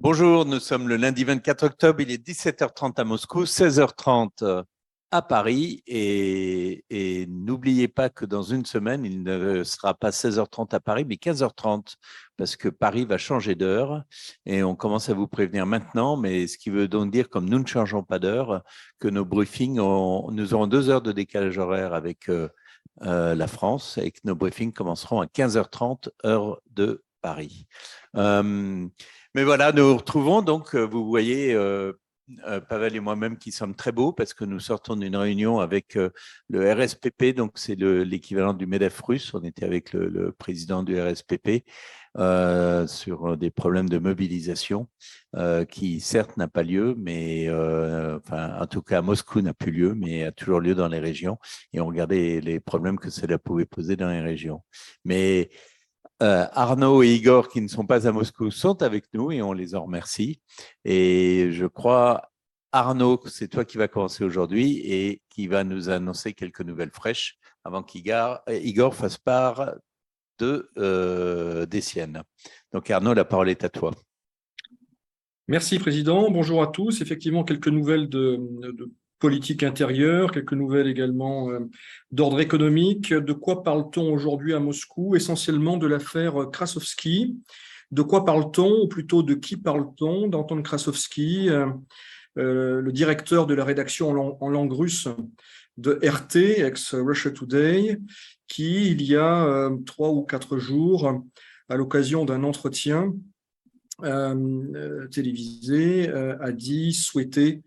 Bonjour, nous sommes le lundi 24 octobre, il est 17h30 à Moscou, 16h30 à Paris et n'oubliez pas que dans une semaine, il ne sera pas 16h30 à Paris, mais 15h30 parce que Paris va changer d'heure et on commence à vous prévenir maintenant, mais ce qui veut donc dire, comme nous ne changeons pas d'heure, que nos briefings, nous aurons 2 heures de décalage horaire avec la France et que nos briefings commenceront à 15h30 heure de Paris. Mais voilà, nous nous retrouvons donc, vous voyez, Pavel et moi-même qui sommes très beaux parce que nous sortons d'une réunion avec le RSPP, donc c'est l'équivalent du MEDEF russe. On était avec le président du RSPP sur des problèmes de mobilisation qui certes n'a pas lieu, mais enfin, en tout cas à Moscou n'a plus lieu, mais a toujours lieu dans les régions. Et on regardait les problèmes que cela pouvait poser dans les régions. Mais Arnaud et Igor, qui ne sont pas à Moscou, sont avec nous et on les en remercie. Et je crois, Arnaud, que c'est toi qui vas commencer aujourd'hui et qui va nous annoncer quelques nouvelles fraîches avant qu'Igor fasse part des siennes. Donc Arnaud, la parole est à toi. Merci, Président. Bonjour à tous. Effectivement, quelques nouvelles de politique intérieure, quelques nouvelles également d'ordre économique. De quoi parle-t-on aujourd'hui à Moscou? Essentiellement de l'affaire Krasovski. De quoi parle-t-on, ou plutôt de qui parle-t-on? D'Anton Krasovski, le directeur de la rédaction en langue russe de RT, ex-Russia Today, qui, il y a 3 ou 4 jours, à l'occasion d'un entretien télévisé, a dit souhaiter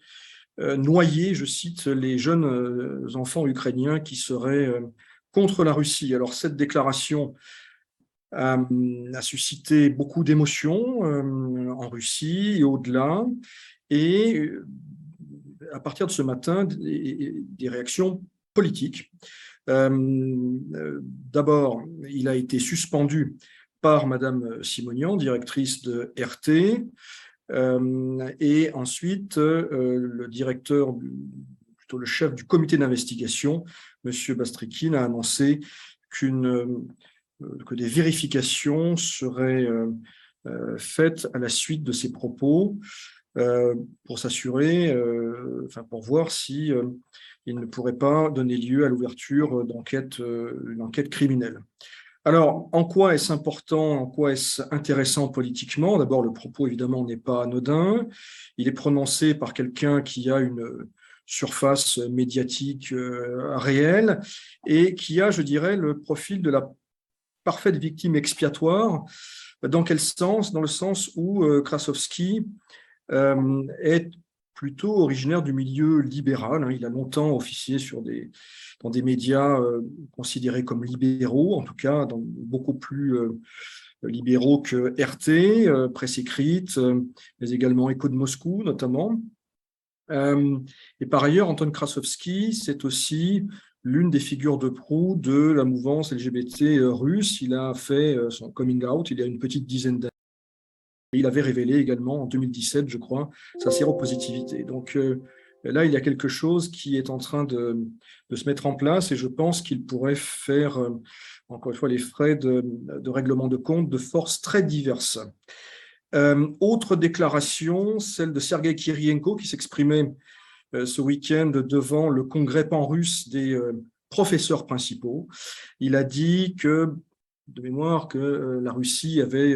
noyer, je cite, les jeunes enfants ukrainiens qui seraient contre la Russie. Alors cette déclaration a suscité beaucoup d'émotions en Russie et au-delà, et à partir de ce matin, des réactions politiques. D'abord, il a été suspendu par Madame Simonian, directrice de RT, et ensuite le directeur, plutôt le chef du comité d'investigation, Monsieur Bastrikin, a annoncé que des vérifications seraient faites à la suite de ces propos pour s'assurer, pour voir si il ne pourrait pas donner lieu à l'ouverture d'une enquête criminelle. Alors, en quoi est-ce important, en quoi est-ce intéressant politiquement? D'abord, le propos, évidemment, n'est pas anodin. Il est prononcé par quelqu'un qui a une surface médiatique réelle et qui a, je dirais, le profil de la parfaite victime expiatoire. Dans quel sens? Dans le sens où Krasovski est plutôt originaire du milieu libéral. Il a longtemps officié dans des médias considérés comme libéraux, en tout cas beaucoup plus libéraux que RT, presse écrite, mais également Écho de Moscou notamment. Et par ailleurs, Anton Krasovski, c'est aussi l'une des figures de proue de la mouvance LGBT russe. Il a fait son coming out il y a une petite dizaine d'années. Il avait révélé également en 2017, je crois, sa séropositivité. Donc là, il y a quelque chose qui est en train de se mettre en place et je pense qu'il pourrait faire, encore une fois, les frais de règlement de compte de forces très diverses. Autre déclaration, celle de Sergei Kirienko qui s'exprimait ce week-end devant le congrès pan-russe des professeurs principaux. Il a dit de mémoire, que la Russie avait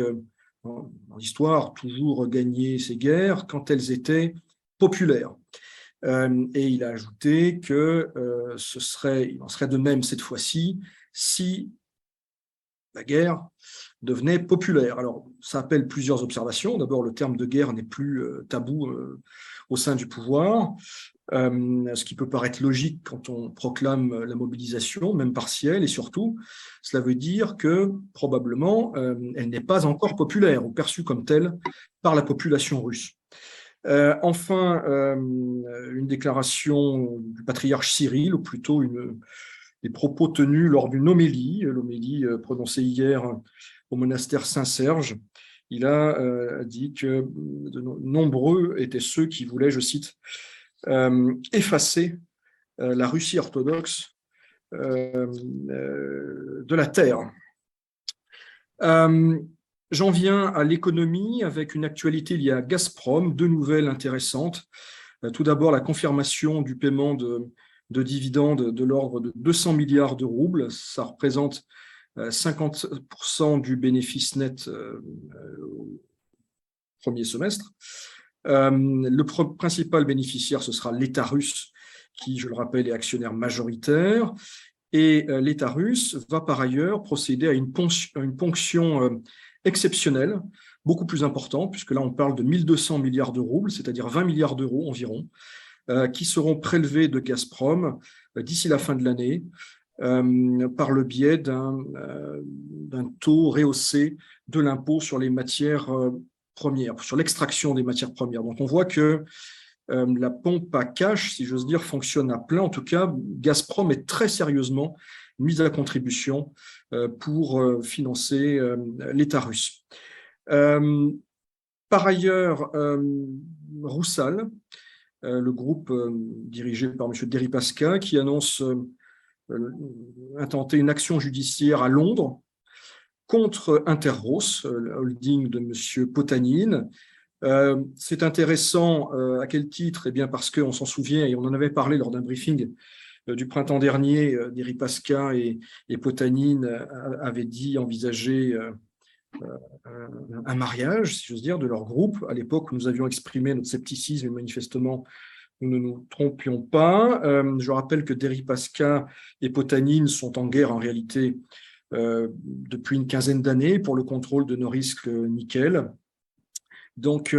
dans l'histoire toujours gagné ses guerres quand elles étaient populaires. Et il a ajouté que il en serait de même cette fois-ci si la guerre devenait populaire. Alors, ça appelle plusieurs observations. D'abord, le terme de guerre n'est plus tabou au sein du pouvoir, ce qui peut paraître logique quand on proclame la mobilisation, même partielle, et surtout, cela veut dire que probablement elle n'est pas encore populaire ou perçue comme telle par la population russe. Enfin, une déclaration du patriarche Cyril, ou plutôt des propos tenus lors d'une l'homélie prononcée hier au monastère Saint-Serge. Il a dit que de nombreux étaient ceux qui voulaient, je cite, effacer la Russie orthodoxe de la terre. J'en viens à l'économie avec une actualité liée à Gazprom, deux nouvelles intéressantes. Tout d'abord, la confirmation du paiement de dividendes de l'ordre de 200 milliards de roubles. Ça représente 50% du bénéfice net au premier semestre. Le principal bénéficiaire, ce sera l'État russe, qui, je le rappelle, est actionnaire majoritaire. Et l'État russe va par ailleurs procéder à une ponction exceptionnelle, beaucoup plus importante, puisque là on parle de 1200 milliards de roubles, c'est-à-dire 20 milliards d'euros environ, qui seront prélevés de Gazprom d'ici la fin de l'année par le biais d'un taux rehaussé de l'impôt sur les matières premières, sur l'extraction des matières premières. Donc on voit que la pompe à cash, si j'ose dire, fonctionne à plein. En tout cas, Gazprom est très sérieusement mise à contribution pour financer l'État russe. Par ailleurs, Rusal, le groupe dirigé par M. Deripaska, qui annonce intenter une action judiciaire à Londres contre Interros, la holding de M. Potanin. C'est intéressant, à quel titre? Eh bien parce qu'on s'en souvient, et on en avait parlé lors d'un briefing du printemps dernier, Deripaska et Potanin avaient dit envisager un mariage, si j'ose dire, de leur groupe. À l'époque, nous avions exprimé notre scepticisme et manifestement, nous ne nous trompions pas. Je rappelle que Deripaska et Potanin sont en guerre en réalité depuis une quinzaine d'années pour le contrôle de Norilsk Nickel. Donc,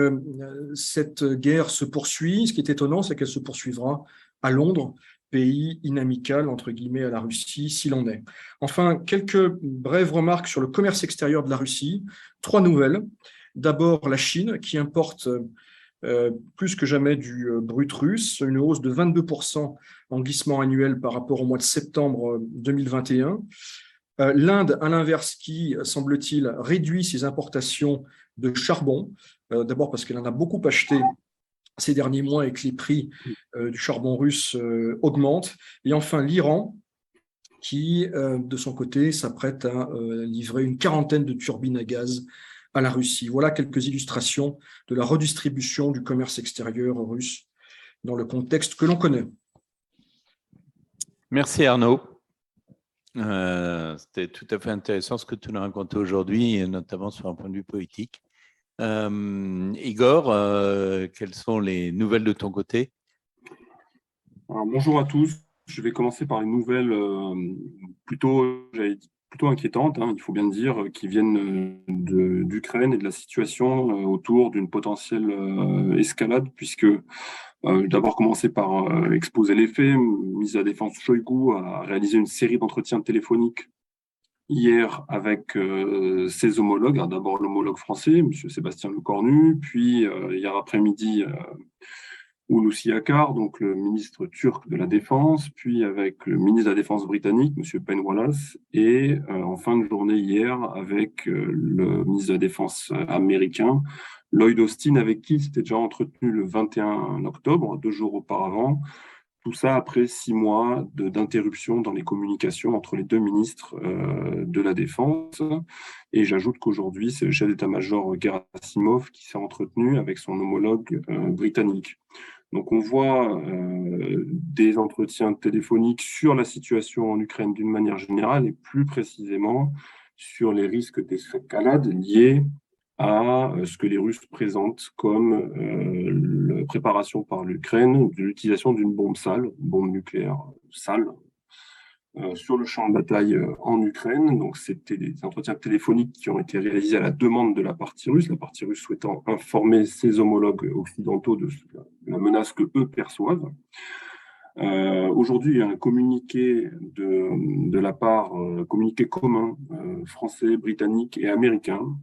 cette guerre se poursuit. Ce qui est étonnant, c'est qu'elle se poursuivra à Londres, pays inamical, entre guillemets, à la Russie, s'il en est. Enfin, quelques brèves remarques sur le commerce extérieur de la Russie. Trois nouvelles. D'abord, la Chine, qui importe plus que jamais du brut russe, une hausse de 22% en glissement annuel par rapport au mois de septembre 2021. L'Inde, à l'inverse, qui, semble-t-il, réduit ses importations de charbon, d'abord parce qu'elle en a beaucoup acheté ces derniers mois et que les prix du charbon russe augmentent. Et enfin, l'Iran, qui, de son côté, s'apprête à livrer une quarantaine de turbines à gaz à la Russie. Voilà quelques illustrations de la redistribution du commerce extérieur russe dans le contexte que l'on connaît. Merci Arnaud. C'était tout à fait intéressant ce que tu nous racontais aujourd'hui, et notamment sur un point de vue politique. Igor, quelles sont les nouvelles de ton côté? Alors, bonjour à tous. Je vais commencer par une nouvelle plutôt inquiétante, il faut bien le dire, qui viennent d'Ukraine et de la situation autour d'une potentielle escalade, puisque d'abord commencer par exposer les faits. Ministre de la Défense Shoigu a réalisé une série d'entretiens téléphoniques hier avec ses homologues. Alors, d'abord l'homologue français, M. Sébastien Lecornu, puis hier après-midi Hulusi Akar, donc le ministre turc de la Défense, puis avec le ministre de la Défense britannique, M. Ben Wallace, et en fin de journée hier avec le ministre de la Défense américain, Lloyd Austin, avec qui il s'était déjà entretenu le 21 octobre, 2 jours auparavant. Tout ça après 6 mois d'interruption dans les communications entre les deux ministres de la Défense. Et j'ajoute qu'aujourd'hui, c'est le chef d'état-major Gerasimov qui s'est entretenu avec son homologue britannique. Donc on voit des entretiens téléphoniques sur la situation en Ukraine d'une manière générale et plus précisément sur les risques d'escalade liés à ce que les Russes présentent comme la préparation par l'Ukraine de l'utilisation d'une bombe sale, une bombe nucléaire sale, sur le champ de bataille en Ukraine. Donc, c'était des entretiens téléphoniques qui ont été réalisés à la demande de la partie russe souhaitant informer ses homologues occidentaux de la menace que eux perçoivent. Aujourd'hui, il y a un communiqué de la part, communiqué commun français, britannique et américain,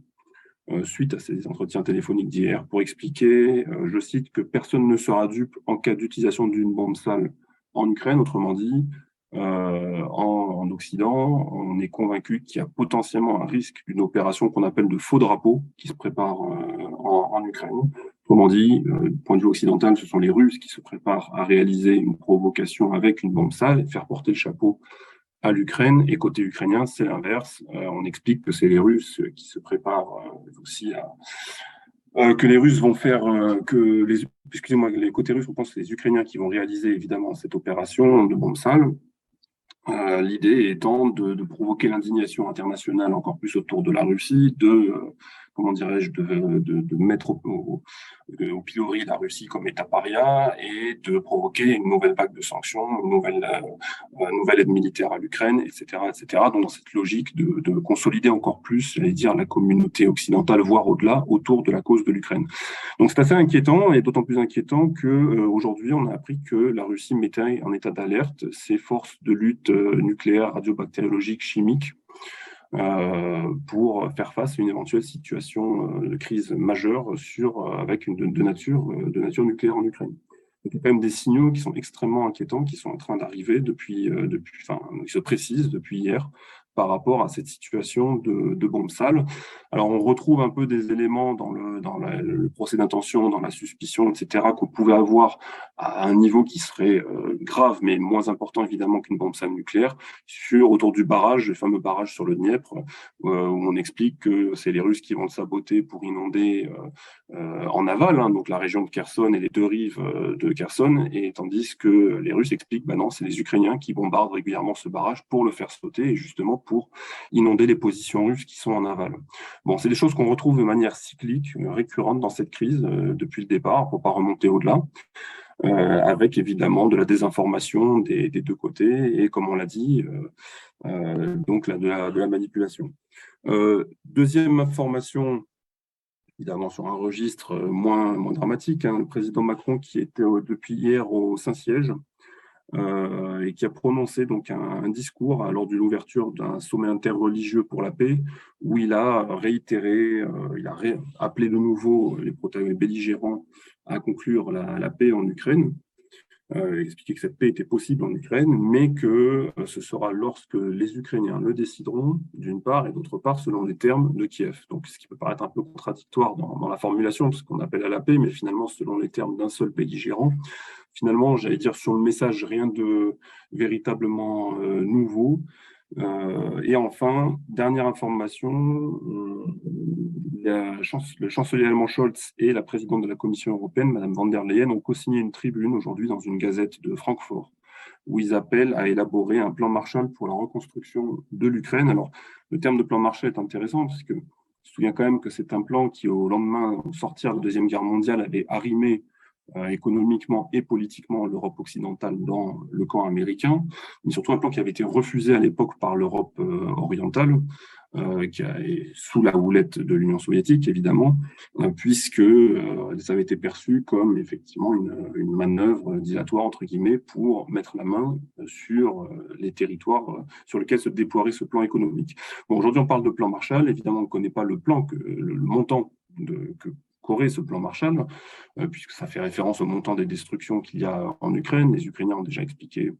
suite à ces entretiens téléphoniques d'hier, pour expliquer, je cite, que personne ne sera dupe en cas d'utilisation d'une bombe sale en Ukraine. Autrement dit, en Occident, on est convaincu qu'il y a potentiellement un risque d'une opération qu'on appelle de faux drapeau qui se prépare en Ukraine. Autrement dit, du point de vue occidental, ce sont les Russes qui se préparent à réaliser une provocation avec une bombe sale et faire porter le chapeau à l'Ukraine, et côté ukrainien, c'est l'inverse. On explique que c'est les Russes qui se préparent aussi que les Russes vont faire, excusez-moi, les côtés russes, on pense que c'est les Ukrainiens qui vont réaliser évidemment cette opération de bombes sales. L'idée étant de provoquer l'indignation internationale encore plus autour de la Russie, comment dirais-je, de mettre au pilori la Russie comme État paria et de provoquer une nouvelle vague de sanctions, une nouvelle aide militaire à l'Ukraine, etc., etc. Donc dans cette logique de consolider encore plus, j'allais dire, la communauté occidentale, voire au-delà, autour de la cause de l'Ukraine. Donc c'est assez inquiétant, et d'autant plus inquiétant que aujourd'hui on a appris que la Russie mettait en état d'alerte ses forces de lutte nucléaire, radiobactériologique, chimique, pour faire face à une éventuelle situation de crise majeure avec de nature nucléaire en Ukraine. Donc, il y a quand même des signaux qui sont extrêmement inquiétants, qui sont en train d'arriver qui se précisent depuis hier par rapport à cette situation de bombe sale. Alors, on retrouve un peu des éléments dans le procès d'intention, dans la suspicion, etc., qu'on pouvait avoir à un niveau qui serait grave, mais moins important évidemment qu'une bombe sale nucléaire, autour du barrage, le fameux barrage sur le Dniepr, où on explique que c'est les Russes qui vont le saboter pour inonder en aval, donc la région de Kherson et les deux rives de Kherson, et tandis que les Russes expliquent, non, c'est les Ukrainiens qui bombardent régulièrement ce barrage pour le faire sauter, et justement pour inonder les positions russes qui sont en aval. Bon, c'est des choses qu'on retrouve de manière cyclique, récurrente dans cette crise depuis le départ, pour pas remonter au-delà, avec évidemment de la désinformation des deux côtés, et comme on l'a dit, donc de la manipulation. Deuxième information, évidemment sur un registre moins dramatique, le président Macron qui était depuis hier au Saint-Siège et qui a prononcé donc un discours lors de l'ouverture d'un sommet interreligieux pour la paix, où il a réitéré, appelé de nouveau les protagonistes belligérants à conclure la paix en Ukraine. Expliquer que cette paix était possible en Ukraine, mais que ce sera lorsque les Ukrainiens le décideront, d'une part, et d'autre part, selon les termes de Kiev. Donc, ce qui peut paraître un peu contradictoire dans la formulation, parce qu'on appelle à la paix, mais finalement, selon les termes d'un seul belligérant. Finalement, j'allais dire sur le message, rien de véritablement nouveau. Et enfin, dernière information, le chancelier allemand Scholz et la présidente de la Commission européenne, Madame von der Leyen, ont co-signé une tribune aujourd'hui dans une gazette de Francfort, où ils appellent à élaborer un plan Marshall pour la reconstruction de l'Ukraine. Alors, le terme de plan Marshall est intéressant, parce que je me souviens quand même que c'est un plan qui, au lendemain, au sortir de la Deuxième Guerre mondiale, avait arrimé économiquement et politiquement l'Europe occidentale dans le camp américain, mais surtout un plan qui avait été refusé à l'époque par l'Europe orientale, sous la houlette de l'Union soviétique, évidemment, puisque ça avait été perçu comme effectivement une manœuvre dilatoire, entre guillemets, pour mettre la main sur les territoires sur lesquels se déploierait ce plan économique. Bon, aujourd'hui, on parle de plan Marshall. Évidemment, on ne connaît pas le montant qu'aurait ce plan Marshall, puisque ça fait référence au montant des destructions qu'il y a en Ukraine. Les Ukrainiens ont déjà expliqué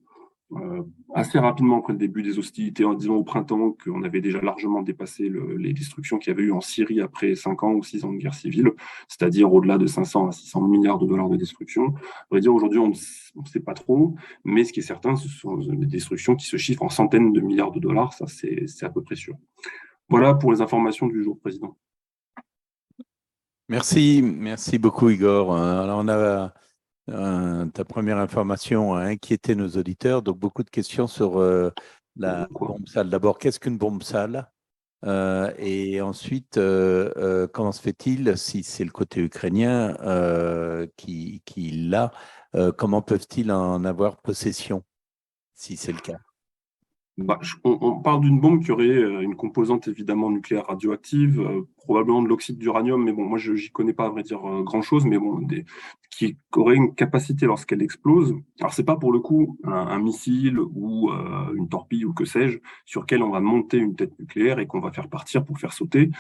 assez rapidement après le début des hostilités, en disant au printemps qu'on avait déjà largement dépassé les destructions qu'il y avait eu en Syrie après 5 ans ou 6 ans de guerre civile, c'est-à-dire au-delà de 500 à 600 milliards de dollars de destruction. On va dire aujourd'hui, on ne sait pas trop, mais ce qui est certain, ce sont des destructions qui se chiffrent en centaines de milliards de dollars, ça c'est à peu près sûr. Voilà pour les informations du jour, Président. Merci beaucoup Igor. Alors on a ta première information a inquiété nos auditeurs, donc beaucoup de questions sur la bombe sale. D'abord, qu'est-ce qu'une bombe sale? Et ensuite, comment se fait-il, si c'est le côté ukrainien qui l'a, comment peuvent-ils en avoir possession, si c'est le cas? On parle d'une bombe qui aurait une composante évidemment nucléaire radioactive, probablement de l'oxyde d'uranium, mais bon, moi je n'y connais pas à vrai dire grand-chose, mais bon, qui aurait une capacité lorsqu'elle explose. Alors c'est pas pour le coup un missile ou une torpille ou que sais-je, sur lequel on va monter une tête nucléaire et qu'on va faire partir pour faire sauter.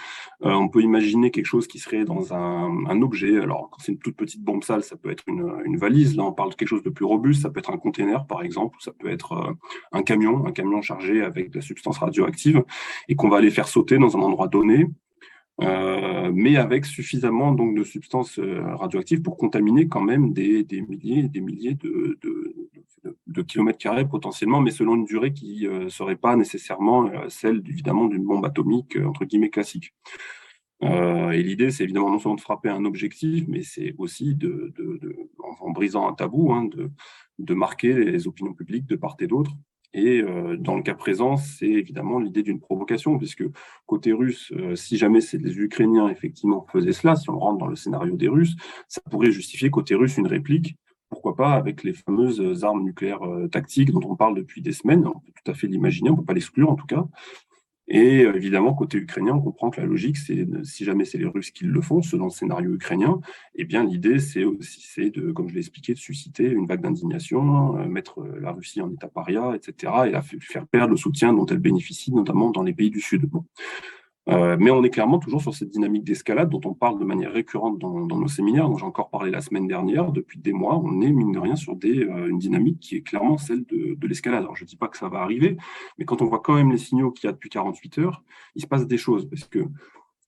On peut imaginer quelque chose qui serait dans un objet. Alors quand c'est une toute petite bombe sale, ça peut être une valise. Là on parle de quelque chose de plus robuste, ça peut être un container par exemple, ou ça peut être un camion chargé avec de la substance radioactive, et qu'on va aller faire sauter dans un endroit donné, mais avec suffisamment donc de substances radioactives pour contaminer quand même des milliers et des milliers de de kilomètres carrés potentiellement, mais selon une durée qui ne serait pas nécessairement celle, évidemment, d'une bombe atomique, entre guillemets, classique. Et l'idée, c'est évidemment non seulement de frapper un objectif, mais c'est aussi, en brisant un tabou, hein, de marquer les opinions publiques de part et d'autre. Et dans le cas présent, c'est évidemment l'idée d'une provocation, puisque côté russe, si jamais c'est les Ukrainiens effectivement faisaient cela, si on rentre dans le scénario des Russes, ça pourrait justifier côté russe une réplique, pourquoi pas avec les fameuses armes nucléaires tactiques dont on parle depuis des semaines. On peut tout à fait l'imaginer, on ne peut pas l'exclure en tout cas. Et évidemment, côté ukrainien, on comprend que la logique, c'est si jamais c'est les Russes qui le font, selon le scénario ukrainien, eh bien l'idée, c'est de, comme je l'ai expliqué, de susciter une vague d'indignation, mettre la Russie en état paria, etc., et la faire perdre le soutien dont elle bénéficie, notamment dans les pays du Sud. Bon. Mais on est clairement toujours sur cette dynamique d'escalade dont on parle de manière récurrente dans nos séminaires, dont j'ai encore parlé la semaine dernière. Depuis des mois, on est, mine de rien, sur une dynamique qui est clairement celle de l'escalade. Alors, je ne dis pas que ça va arriver, mais quand on voit quand même les signaux qu'il y a depuis 48 heures, il se passe des choses. Parce que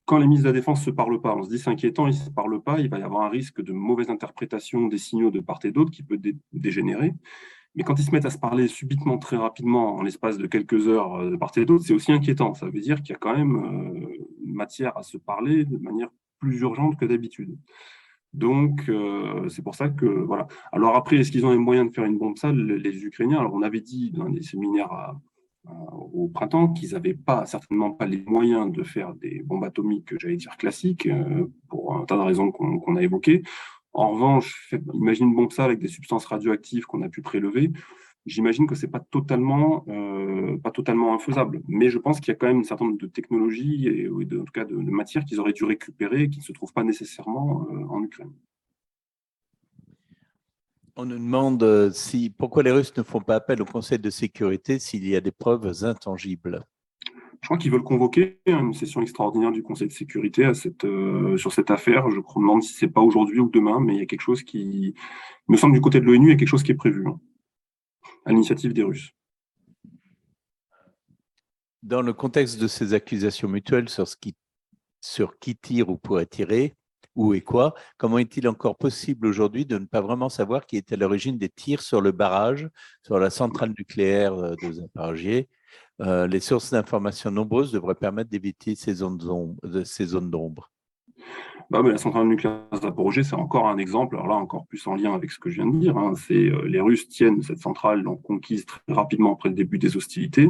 quand les ministres de la Défense ne se parlent pas, on se dit c'est inquiétant, ils ne se parlent pas, il va y avoir un risque de mauvaise interprétation des signaux de part et d'autre qui peut dégénérer. Mais quand ils se mettent à se parler subitement, très rapidement, en l'espace de quelques heures de part et d'autre, c'est aussi inquiétant. Ça veut dire qu'il y a quand même matière à se parler de manière plus urgente que d'habitude. Donc, c'est pour ça que, voilà. Alors après, est-ce qu'ils ont les moyens de faire une bombe sale, les Ukrainiens? Alors, on avait dit dans des séminaires au printemps qu'ils n'avaient certainement pas les moyens de faire des bombes atomiques, j'allais dire classiques, pour un tas de raisons qu'on a évoquées. En revanche, imagine une bombe sale avec des substances radioactives qu'on a pu prélever. J'imagine que ce n'est pas totalement infaisable. Mais je pense qu'il y a quand même un certain nombre de technologies et en tout cas de matières qu'ils auraient dû récupérer et qui ne se trouvent pas nécessairement en Ukraine. On nous demande pourquoi les Russes ne font pas appel au Conseil de sécurité s'il y a des preuves intangibles. Je crois qu'ils veulent convoquer une session extraordinaire du Conseil de sécurité sur cette affaire. Je me demande si ce n'est pas aujourd'hui ou demain, mais il y a quelque chose il me semble du côté de l'ONU, il y a quelque chose qui est prévu, à l'initiative des Russes. Dans le contexte de ces accusations mutuelles sur qui tire ou pourrait tirer, où et quoi, comment est-il encore possible aujourd'hui de ne pas vraiment savoir qui était à l'origine des tirs sur le barrage, sur la centrale nucléaire de Zaporižžje? Les sources d'informations nombreuses devraient permettre d'éviter ces zones d'ombre. Mais la centrale nucléaire Zaporižžje, c'est encore un exemple, alors là, encore plus en lien avec ce que je viens de dire. Les Russes tiennent cette centrale donc conquise très rapidement après le début des hostilités,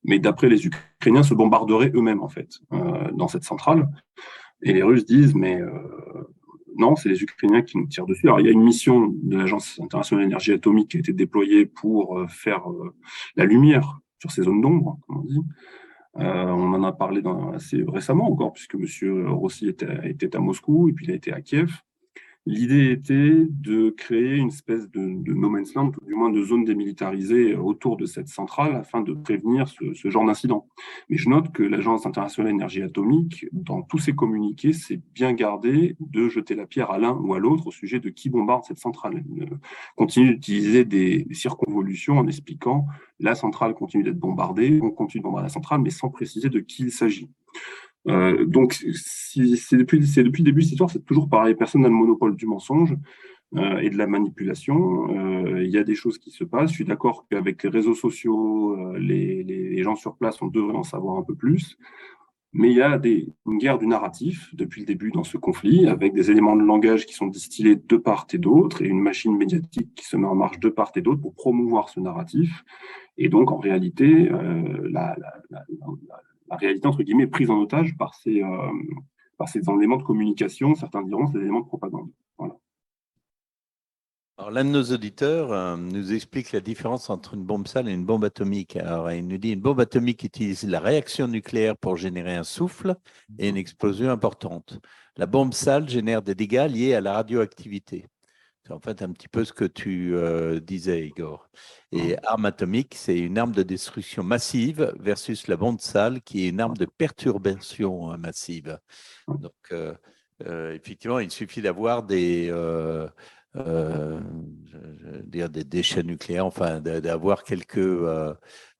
mais d'après les Ukrainiens, se bombarderaient eux-mêmes, en fait, dans cette centrale. Et les Russes disent, mais non, c'est les Ukrainiens qui nous tirent dessus. Alors, il y a une mission de l'Agence internationale de l'énergie atomique qui a été déployée pour faire la lumière sur ces zones d'ombre, comme on dit. On en a parlé assez récemment encore, puisque M. Rossi était à Moscou et puis il a été à Kiev. L'idée était de créer une espèce de no man's land, ou du moins de zone démilitarisée autour de cette centrale afin de prévenir ce genre d'incident. Mais je note que l'Agence internationale de l'énergie atomique, dans tous ses communiqués, s'est bien gardée de jeter la pierre à l'un ou à l'autre au sujet de qui bombarde cette centrale. Elle continue d'utiliser des circonvolutions en expliquant la centrale continue d'être bombardée, on continue de bombarder la centrale, mais sans préciser de qui il s'agit. Donc, c'est depuis le début de cette histoire, c'est toujours pareil. Personne n'a le monopole du mensonge et de la manipulation. Il y a des choses qui se passent. Je suis d'accord qu'avec les réseaux sociaux, les gens sur place, on devrait en savoir un peu plus. Mais il y a une guerre du narratif depuis le début dans ce conflit, avec des éléments de langage qui sont distillés de part et d'autre, et une machine médiatique qui se met en marche de part et d'autre pour promouvoir ce narratif. Et donc, en réalité, la réalité, entre guillemets, est prise en otage par ces éléments de communication, certains diront ces éléments de propagande. Voilà. Alors, l'un de nos auditeurs nous explique la différence entre une bombe sale et une bombe atomique. Alors, il nous dit une bombe atomique utilise la réaction nucléaire pour générer un souffle et une explosion importante. La bombe sale génère des dégâts liés à la radioactivité. C'est en fait un petit peu ce que tu disais, Igor. Et arme atomique, c'est une arme de destruction massive versus la bombe sale qui est une arme de perturbation massive. Donc, effectivement, il suffit d'avoir des déchets nucléaires, enfin d'avoir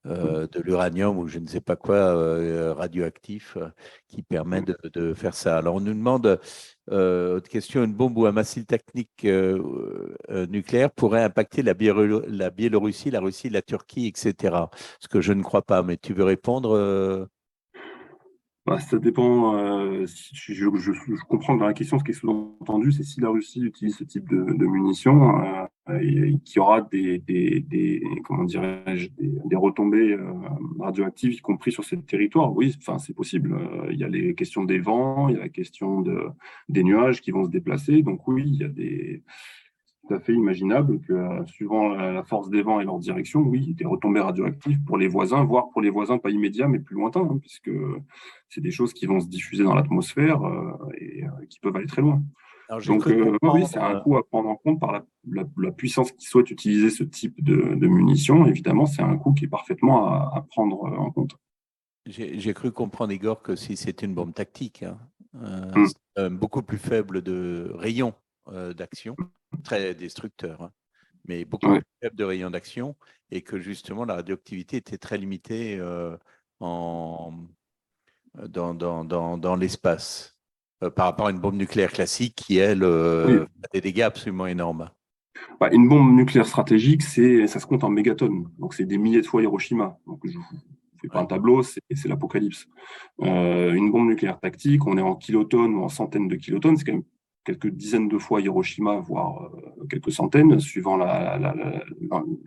de l'uranium ou je ne sais pas quoi radioactif qui permet de faire ça. Alors on nous demande autre question, une bombe ou un missile tactique nucléaire pourrait impacter la Biélorussie, la Russie, la Turquie, etc. Ce que je ne crois pas, mais tu veux répondre Bah, ça dépend. Je comprends que dans la question, ce qui est sous-entendu, c'est si la Russie utilise ce type de munitions, qu'il y aura comment dirais-je, des retombées radioactives, y compris sur ce territoire. Oui, enfin, c'est possible. Il y a les questions des vents, il y a la question des nuages qui vont se déplacer. Donc oui, il y a tout à fait imaginable que, suivant la force des vents et leur direction, oui, des retombées radioactives pour les voisins, voire pour les voisins pas immédiats, mais plus lointains, hein, puisque c'est des choses qui vont se diffuser dans l'atmosphère et qui peuvent aller très loin. Alors, j'ai Donc, cru oui, c'est un comprendre. coût à prendre en compte par la puissance qui souhaite utiliser ce type de munitions. Évidemment, c'est un coût qui est parfaitement à prendre en compte. J'ai cru comprendre, Igor, que si c'est une bombe tactique, hein, Mm. c'est beaucoup plus faible de rayon d'action, très destructeur, hein, mais beaucoup Ouais. plus faible de rayon d'action, et que justement la radioactivité était très limitée en, dans l'espace par rapport à une bombe nucléaire classique qui, elle, Oui. a des dégâts absolument énormes. Bah, une bombe nucléaire stratégique, ça se compte en mégatonnes. Donc, c'est des milliers de fois Hiroshima. Donc, je ne fais pas un Ouais. tableau, c'est l'apocalypse. Une bombe nucléaire tactique, on est en kilotonnes ou en centaines de kilotonnes, c'est quand même quelques dizaines de fois Hiroshima, voire quelques centaines, suivant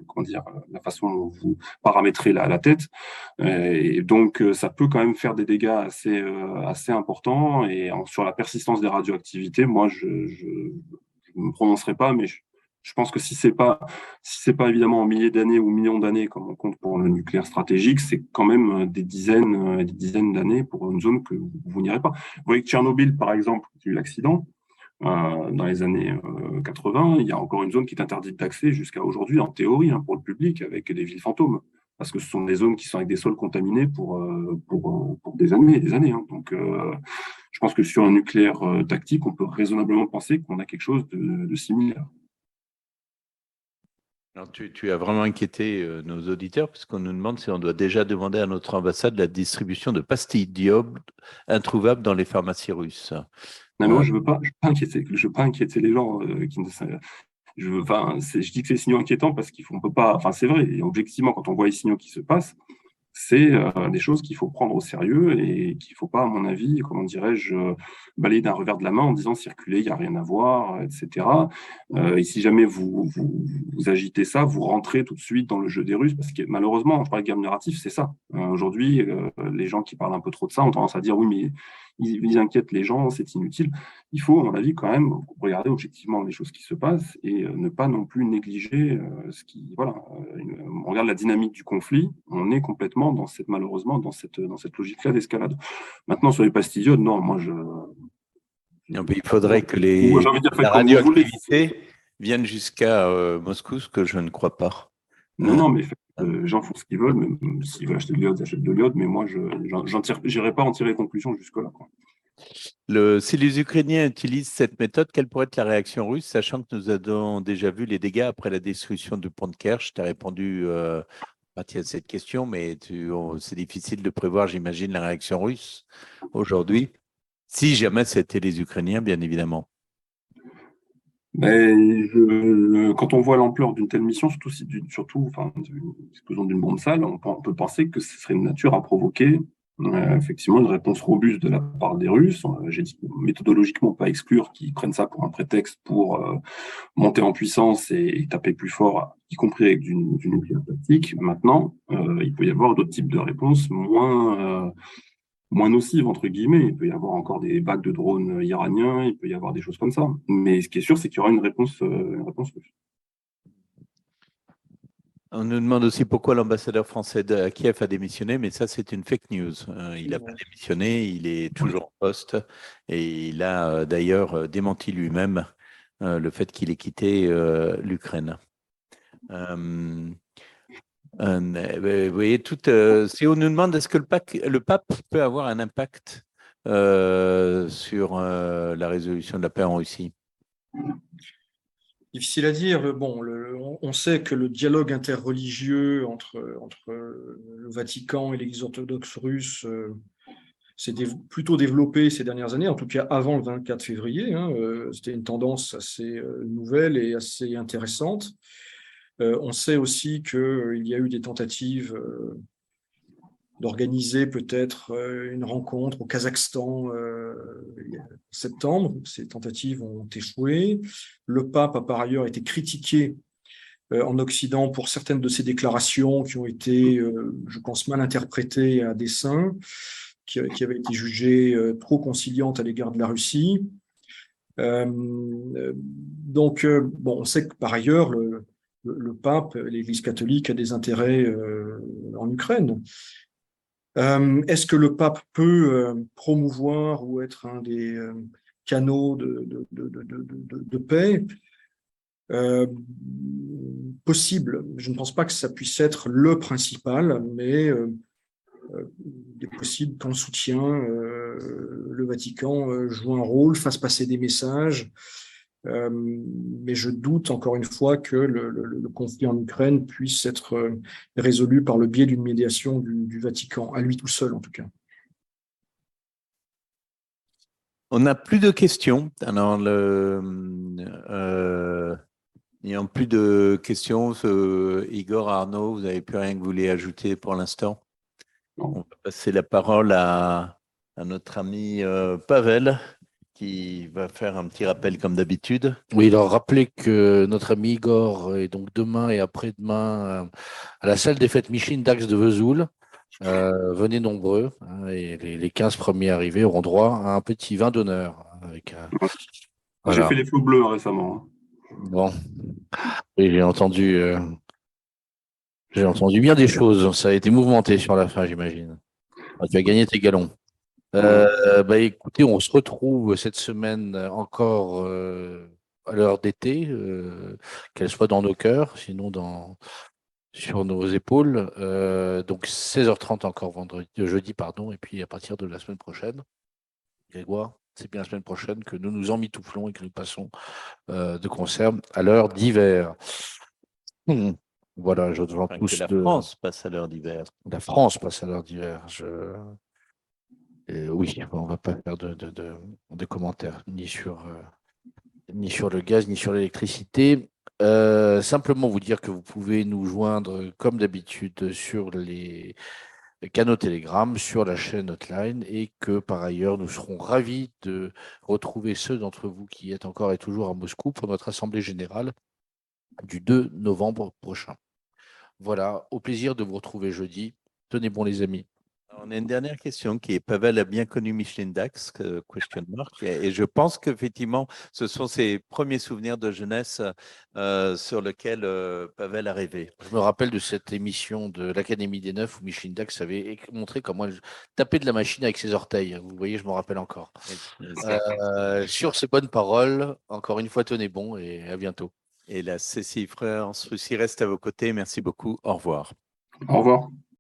comment dire, la façon dont vous paramétrez la tête. Et donc, ça peut quand même faire des dégâts assez importants. Et sur la persistance des radioactivités, moi, je ne me prononcerai pas, mais je pense que si c'est pas évidemment en milliers d'années ou millions d'années, comme on compte pour le nucléaire stratégique, c'est quand même des dizaines et des dizaines d'années pour une zone que vous n'irez pas. Vous voyez que Tchernobyl, par exemple, qui a eu l'accident, dans les années 80, il y a encore une zone qui est interdite d'accès jusqu'à aujourd'hui, en théorie, hein, pour le public, avec des villes fantômes. Parce que ce sont des zones qui sont avec des sols contaminés pour des années et des années, hein. Donc, je pense que sur un nucléaire tactique, on peut raisonnablement penser qu'on a quelque chose de similaire. Alors, tu as vraiment inquiété nos auditeurs, puisqu'on nous demande si on doit déjà demander à notre ambassade la distribution de pastilles d'iode introuvables dans les pharmacies russes. Non, mais moi, je veux pas inquiéter les gens qui ne savent. Enfin, je dis que c'est des signaux inquiétants parce qu'on peut pas. Enfin, c'est vrai. Et objectivement, quand on voit les signaux qui se passent, c'est des choses qu'il faut prendre au sérieux et qu'il ne faut pas, à mon avis, comment dirais-je, balayer d'un revers de la main en disant circuler, il n'y a rien à voir, etc. Et si jamais vous agitez ça, vous rentrez tout de suite dans le jeu des Russes, parce que malheureusement, je parle de guerre narrative, c'est ça. Aujourd'hui, les gens qui parlent un peu trop de ça ont tendance à dire oui, mais ils inquiètent les gens, c'est inutile. Il faut, à mon avis, quand même regarder objectivement les choses qui se passent et ne pas non plus négliger ce qui. Voilà, on regarde la dynamique du conflit, on est complètement malheureusement dans cette logique-là d'escalade. Maintenant, sur les pastilles, non, moi je. Non, mais il faudrait que J'ai envie de dire, la faites comme vous voulez. radioactivité vienne jusqu'à Moscou, ce que je ne crois pas. Non, non, mais les gens font ce qu'ils veulent. Même s'ils veulent acheter de l'iode, ils achètent de l'iode. Mais moi, je n'irai pas en tirer conclusion jusque-là, quoi. Si les Ukrainiens utilisent cette méthode, quelle pourrait être la réaction russe, sachant que nous avons déjà vu les dégâts après la destruction du pont de Kerch? Tu as répondu à cette question, mais c'est difficile de prévoir, j'imagine, la réaction russe aujourd'hui, si jamais c'était les Ukrainiens, bien évidemment. Mais quand on voit l'ampleur d'une telle mission, surtout enfin, l'explosion d'une bombe sale, on peut penser que ce serait de nature à provoquer effectivement une réponse robuste de la part des Russes. J'ai dit méthodologiquement pas exclure qu'ils prennent ça pour un prétexte pour monter en puissance et taper plus fort, y compris avec du nucléaire tactique. Maintenant, il peut y avoir d'autres types de réponses moins nocive, entre guillemets. Il peut y avoir encore des vagues de drones iraniens, il peut y avoir des choses comme ça. Mais ce qui est sûr, c'est qu'il y aura une réponse russe. On nous demande aussi pourquoi l'ambassadeur français à Kiev a démissionné, mais ça, c'est une fake news. Il n'a pas démissionné, il est toujours en poste et il a d'ailleurs démenti lui-même le fait qu'il ait quitté l'Ukraine. Vous voyez, si on nous demande est-ce que le pape peut avoir un impact sur la résolution de la paix en Russie? Difficile à dire. Bon, on sait que le dialogue interreligieux entre le Vatican et l'Église orthodoxe russe s'est plutôt développé ces dernières années, en tout cas avant le 24 février. C'était une tendance assez nouvelle et assez intéressante. On sait aussi qu'il y a eu des tentatives d'organiser peut-être une rencontre au Kazakhstan en septembre. Ces tentatives ont échoué. Le pape a par ailleurs été critiqué en Occident pour certaines de ses déclarations qui ont été, je pense, mal interprétées à dessein, qui avaient été jugées trop conciliantes à l'égard de la Russie. Donc, on sait que par ailleurs, le pape, l'Église catholique, a des intérêts en Ukraine. Est-ce que le pape peut promouvoir ou être un des canaux de paix? Possible. Je ne pense pas que ça puisse être le principal, mais il est possible qu'en soutien, le Vatican joue un rôle, fasse passer des messages. Mais je doute encore une fois que le conflit en Ukraine puisse être résolu par le biais d'une médiation du Vatican, à lui tout seul en tout cas. On n'a plus de questions. Alors, n'ayant plus de questions, Igor, Arnaud, vous n'avez plus rien que vous voulez ajouter pour l'instant? On va passer la parole à notre ami Pavel, qui va faire un petit rappel comme d'habitude. Oui, alors rappelez que notre ami Igor est donc demain et après-demain à la salle des fêtes Micheline Dax de Vesoul. Venez nombreux, et les 15 premiers arrivés auront droit à un petit vin d'honneur. J'ai fait les flots bleus récemment. Bon, et j'ai entendu bien des choses. Ça a été mouvementé sur la fin, j'imagine. Tu as gagné tes galons. Écoutez, on se retrouve cette semaine encore à l'heure d'été, qu'elle soit dans nos cœurs, sinon sur nos épaules. Donc 16h30 encore jeudi, et puis à partir de la semaine prochaine, Grégoire, c'est bien la semaine prochaine que nous nous emmitouflons et que nous passons de concert à l'heure d'hiver. Voilà, je devant tous. La France passe à l'heure d'hiver. La France passe à l'heure d'hiver. Oui, on ne va pas faire de commentaires ni sur le gaz, ni sur l'électricité. Simplement vous dire que vous pouvez nous joindre comme d'habitude sur les canaux Telegram, sur la chaîne Hotline, et que par ailleurs nous serons ravis de retrouver ceux d'entre vous qui êtes encore et toujours à Moscou pour notre assemblée générale du 2 novembre prochain. Voilà, au plaisir de vous retrouver jeudi. Tenez bon les amis. On a une dernière question qui est: Pavel a bien connu Micheline Dax, question mark, et je pense qu'effectivement, ce sont ses premiers souvenirs de jeunesse sur lesquels Pavel a rêvé. Je me rappelle de cette émission de l'Académie des Neufs où Micheline Dax avait montré comment elle tapait de la machine avec ses orteils. Vous voyez, je me rappelle encore. Sur ces bonnes paroles, encore une fois, tenez bon et à bientôt. Et la CCI France Russie reste à vos côtés. Merci beaucoup. Au revoir. Au revoir.